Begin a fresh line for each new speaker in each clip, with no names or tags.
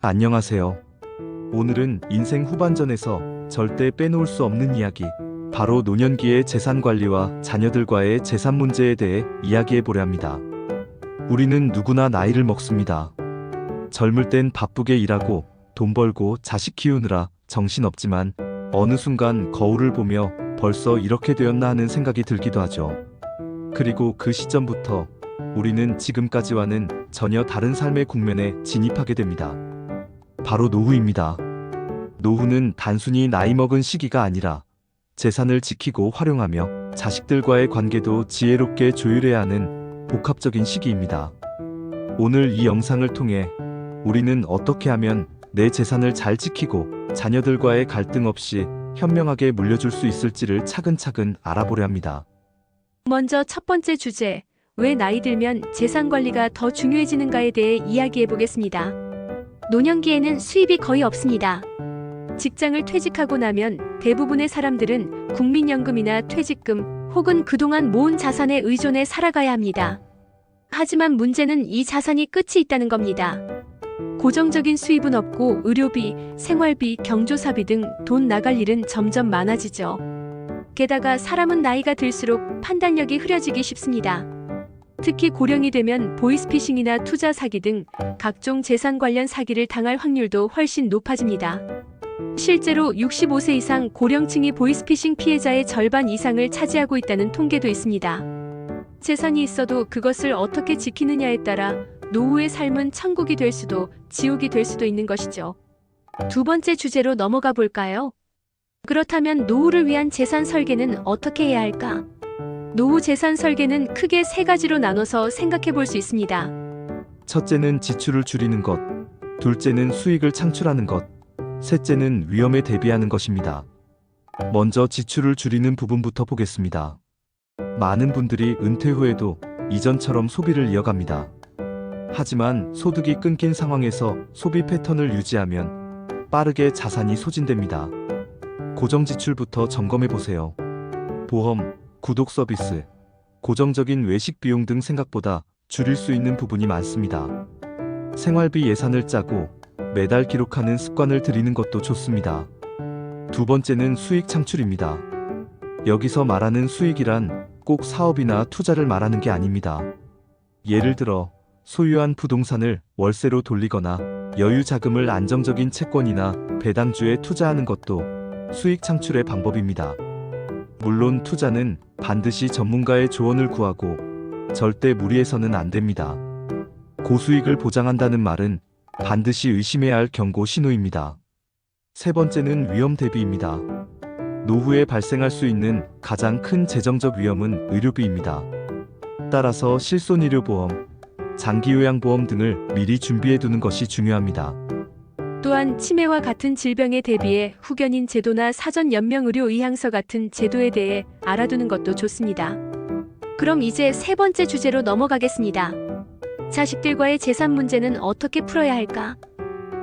안녕하세요. 오늘은 인생 후반전에서 절대 빼놓을 수 없는 이야기, 바로 노년기의 재산 관리와 자녀들과의 재산 문제에 대해 이야기해 보려 합니다. 우리는 누구나 나이를 먹습니다. 젊을 땐 바쁘게 일하고 돈 벌고 자식 키우느라 정신없지만 어느 순간 거울을 보며 벌써 이렇게 되었나 하는 생각이 들기도 하죠. 그리고 그 시점부터 우리는 지금까지와는 전혀 다른 삶의 국면에 진입하게 됩니다. 바로 노후입니다. 노후는 단순히 나이 먹은 시기가 아니라 재산을 지키고 활용하며 자식들과의 관계도 지혜롭게 조율해야 하는 복합적인 시기입니다. 오늘 이 영상을 통해 우리는 어떻게 하면 내 재산을 잘 지키고 자녀들과의 갈등 없이 현명하게 물려줄 수 있을지를 차근차근 알아보려 합니다.
먼저 첫 번째 주제, 왜 나이 들면 재산 관리가 더 중요해지는가에 대해 이야기해 보겠습니다. 노년기에는 수입이 거의 없습니다. 직장을 퇴직하고 나면 대부분의 사람들은 국민연금이나 퇴직금 혹은 그동안 모은 자산에 의존해 살아가야 합니다. 하지만 문제는 이 자산이 끝이 있다는 겁니다. 고정적인 수입은 없고 의료비, 생활비, 경조사비 등 돈 나갈 일은 점점 많아지죠. 게다가 사람은 나이가 들수록 판단력이 흐려지기 쉽습니다. 특히 고령이 되면 보이스피싱이나 투자 사기 등 각종 재산 관련 사기를 당할 확률도 훨씬 높아집니다. 실제로 65세 이상 고령층이 보이스피싱 피해자의 절반 이상을 차지하고 있다는 통계도 있습니다. 재산이 있어도 그것을 어떻게 지키느냐에 따라 노후의 삶은 천국이 될 수도 지옥이 될 수도 있는 것이죠. 두 번째 주제로 넘어가 볼까요? 그렇다면 노후를 위한 재산 설계는 어떻게 해야 할까? 노후 재산 설계는 크게 세 가지로 나눠서 생각해 볼 수 있습니다.
첫째는 지출을 줄이는 것, 둘째는 수익을 창출하는 것, 셋째는 위험에 대비하는 것입니다. 먼저 지출을 줄이는 부분부터 보겠습니다. 많은 분들이 은퇴 후에도 이전처럼 소비를 이어갑니다. 하지만 소득이 끊긴 상황에서 소비 패턴을 유지하면 빠르게 자산이 소진됩니다. 고정 지출부터 점검해 보세요. 보험, 구독 서비스, 고정적인 외식 비용 등 생각보다 줄일 수 있는 부분이 많습니다. 생활비 예산을 짜고 매달 기록하는 습관을 들이는 것도 좋습니다. 두 번째는 수익 창출입니다. 여기서 말하는 수익이란 꼭 사업이나 투자를 말하는 게 아닙니다. 예를 들어 소유한 부동산을 월세로 돌리거나 여유 자금을 안정적인 채권이나 배당주에 투자하는 것도 수익 창출의 방법입니다. 물론 투자는 반드시 전문가의 조언을 구하고 절대 무리해서는 안 됩니다. 고수익을 보장한다는 말은 반드시 의심해야 할 경고 신호입니다. 세 번째는 위험 대비입니다. 노후에 발생할 수 있는 가장 큰 재정적 위험은 의료비입니다. 따라서 실손의료보험, 장기요양보험 등을 미리 준비해 두는 것이 중요합니다.
또한 치매와 같은 질병에 대비해 후견인 제도나 사전 연명 의료 의향서 같은 제도에 대해 알아두는 것도 좋습니다. 그럼 이제 세 번째 주제로 넘어가겠습니다. 자식들과의 재산 문제는 어떻게 풀어야 할까?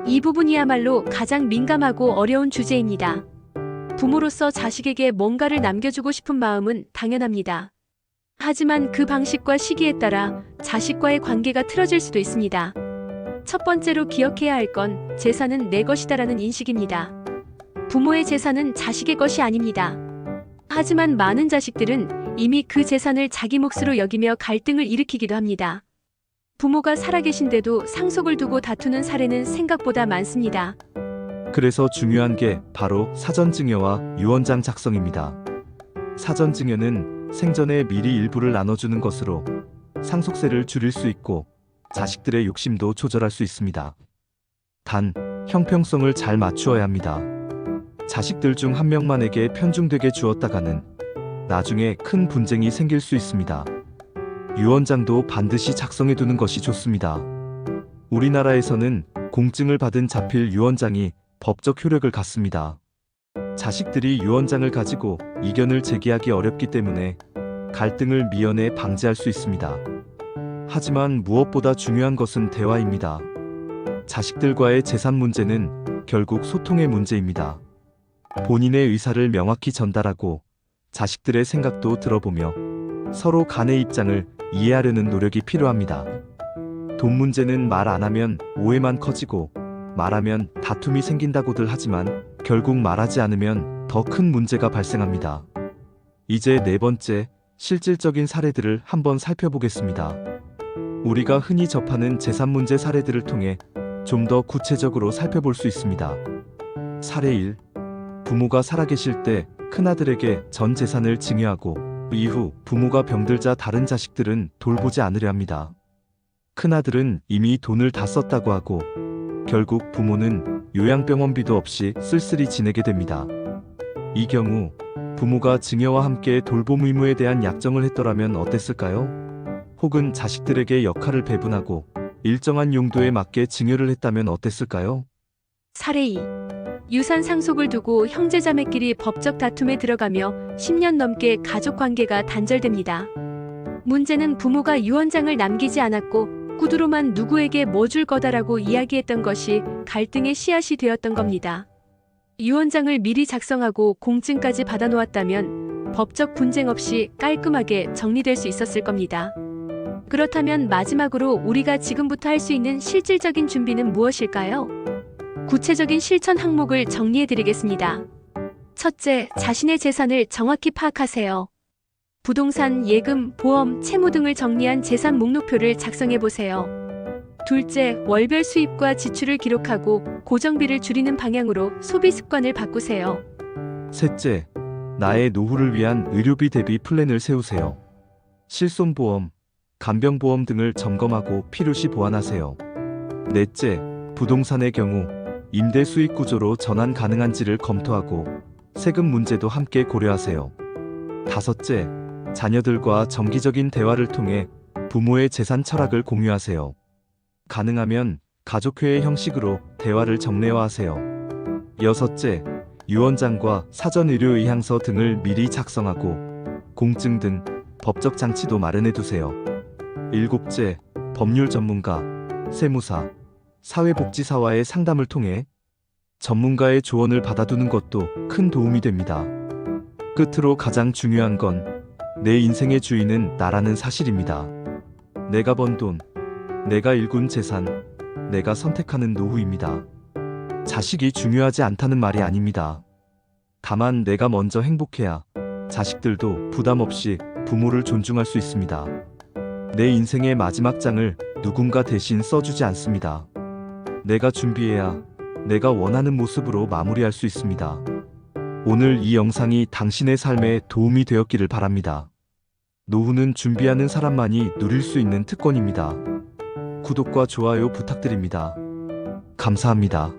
이 부분이야말로 가장 민감하고 어려운 주제입니다. 부모로서 자식에게 뭔가를 남겨주고 싶은 마음은 당연합니다. 하지만 그 방식과 시기에 따라 자식과의 관계가 틀어질 수도 있습니다. 첫 번째로 기억해야 할 건 재산은 내 것이다라는 인식입니다. 부모의 재산은 자식의 것이 아닙니다. 하지만 많은 자식들은 이미 그 재산을 자기 몫으로 여기며 갈등을 일으키기도 합니다. 부모가 살아계신데도 상속을 두고 다투는 사례는 생각보다 많습니다.
그래서 중요한 게 바로 사전증여와 유언장 작성입니다. 사전증여는 생전에 미리 일부를 나눠주는 것으로 상속세를 줄일 수 있고 자식들의 욕심도 조절할 수 있습니다. 단, 형평성을 잘 맞추어야 합니다. 자식들 중 한 명만에게 편중되게 주었다가는 나중에 큰 분쟁이 생길 수 있습니다. 유언장도 반드시 작성해 두는 것이 좋습니다. 우리나라에서는 공증을 받은 자필 유언장이 법적 효력을 갖습니다. 자식들이 유언장을 가지고 이견을 제기하기 어렵기 때문에 갈등을 미연에 방지할 수 있습니다. 하지만 무엇보다 중요한 것은 대화입니다. 자식들과의 재산 문제는 결국 소통의 문제입니다. 본인의 의사를 명확히 전달하고 자식들의 생각도 들어보며 서로 간의 입장을 이해하려는 노력이 필요합니다. 돈 문제는 말 안 하면 오해만 커지고 말하면 다툼이 생긴다고들 하지만 결국 말하지 않으면 더 큰 문제가 발생합니다. 이제 네 번째, 실질적인 사례들을 한번 살펴보겠습니다. 우리가 흔히 접하는 재산 문제 사례들을 통해 좀 더 구체적으로 살펴볼 수 있습니다. 사례 1. 부모가 살아계실 때 큰아들에게 전 재산을 증여하고 이후 부모가 병들자 다른 자식들은 돌보지 않으려 합니다. 큰아들은 이미 돈을 다 썼다고 하고 결국 부모는 요양병원비도 없이 쓸쓸히 지내게 됩니다. 이 경우 부모가 증여와 함께 돌봄 의무에 대한 약정을 했더라면 어땠을까요? 혹은 자식들에게 역할을 배분하고 일정한 용도에 맞게 증여를 했다면 어땠을까요?
사례 2. 유산 상속을 두고 형제자매끼리 법적 다툼에 들어가며 10년 넘게 가족 관계가 단절됩니다. 문제는 부모가 유언장을 남기지 않았고 구두로만 누구에게 뭐 줄 거다라고 이야기했던 것이 갈등의 씨앗이 되었던 겁니다. 유언장을 미리 작성하고 공증까지 받아놓았다면 법적 분쟁 없이 깔끔하게 정리될 수 있었을 겁니다. 그렇다면 마지막으로 우리가 지금부터 할 수 있는 실질적인 준비는 무엇일까요? 구체적인 실천 항목을 정리해 드리겠습니다. 첫째, 자신의 재산을 정확히 파악하세요. 부동산, 예금, 보험, 채무 등을 정리한 재산 목록표를 작성해 보세요. 둘째, 월별 수입과 지출을 기록하고 고정비를 줄이는 방향으로 소비 습관을 바꾸세요.
셋째, 나의 노후를 위한 의료비 대비 플랜을 세우세요. 실손보험, 간병보험 등을 점검하고 필요시 보완하세요. 넷째, 부동산의 경우 임대 수익 구조로 전환 가능한지를 검토하고 세금 문제도 함께 고려하세요. 다섯째, 자녀들과 정기적인 대화를 통해 부모의 재산 철학을 공유하세요. 가능하면 가족회의 형식으로 대화를 정례화하세요. 여섯째, 유언장과 사전의료의향서 등을 미리 작성하고 공증 등 법적 장치도 마련해 두세요. 일곱째, 법률 전문가, 세무사, 사회복지사와의 상담을 통해 전문가의 조언을 받아두는 것도 큰 도움이 됩니다. 끝으로 가장 중요한 건 내 인생의 주인은 나라는 사실입니다. 내가 번 돈, 내가 일군 재산, 내가 선택하는 노후입니다. 자식이 중요하지 않다는 말이 아닙니다. 다만 내가 먼저 행복해야 자식들도 부담 없이 부모를 존중할 수 있습니다. 내 인생의 마지막 장을 누군가 대신 써주지 않습니다. 내가 준비해야 내가 원하는 모습으로 마무리할 수 있습니다. 오늘 이 영상이 당신의 삶에 도움이 되었기를 바랍니다. 노후는 준비하는 사람만이 누릴 수 있는 특권입니다. 구독과 좋아요 부탁드립니다. 감사합니다.